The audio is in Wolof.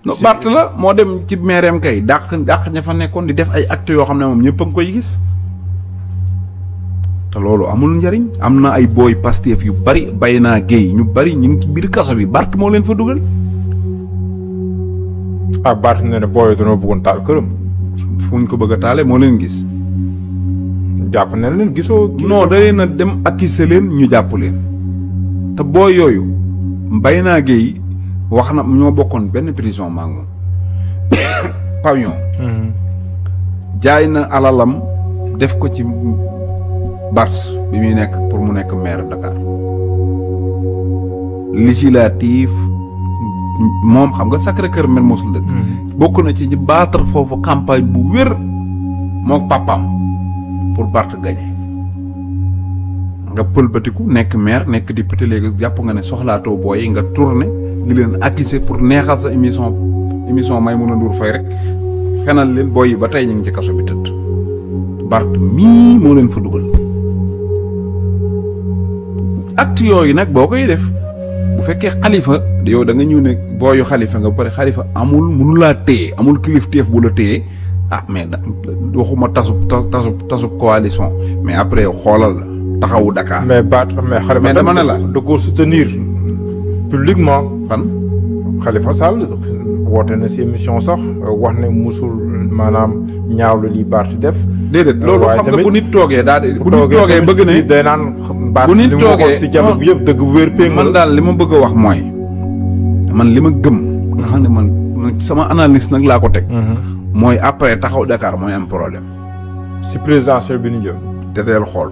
non Bart la moo dem ci meereem kay dàq ña fa nekkoon di def ay actes yoo xam ne moom ñëpp a ngi koy gis te loolu amul njariñ. am na ay booy Pastef yu bari bay naa géey ñu bari ñu ngi ci biir kaso bi Bart moo leen fa dugal. ah Bart nee na booy dañoo bëggoon taal këram. fu ñu ko bëgg a taale moo leen gis. jàpp ne leen gisoo. non da leen a dem accuser leen ñu jàpp leen te booy yooyu mbay naa géey wax na ñoo bokkoon benn prison maa ngi moom pavillon. jaay na alalam def ko ci Bart bi muy nekk pour mu nekk maire Dakar législatif moom xam nga Sacré-Cœur Mermoz la dëkk. bokk na ci ñi battre foofu campagne bu wér mook papaam pour Bart gagné nga pëlbatiku nekk maire nekk député léegi jàpp nga ne soxlaatoo booy nga tourné di leen accuser pour neexal sa émission Maïmouna Ndour Faye rek fenal leen booy yi ba tey ñu ngi ci kaso bi tëdd Bart mii moo leen fa dugal. acte yooyu nag boo koy def bu fekkee xalifa yow da nga ñëw ne booyu xalifa nga ba pare xalifa amul mënu laa téye amul kilifteef bu la téye mais waxuma tasub coalition mais après xoolal taxawu Dakar. mais xalifa mais dama ne la da ko soutenir publiquement. fan Khalifa Sall woote na si émission sax wax ne musul maanaam ñaawlu li Bart def. déedéet loolu xam nga bu nit toogee bu nit toogee bëgg ne day naan Bart bu nit li mu toogee waxoon si jamono bi yëpp dëgg bu wér péng man daal li ma bëgg a wax mooy man li ma gëm nga xam ne man sama analyse nag laa ko teg mooy après taxaw Dakar mooy am problème si présidentielle bi ñu jëm te deel xool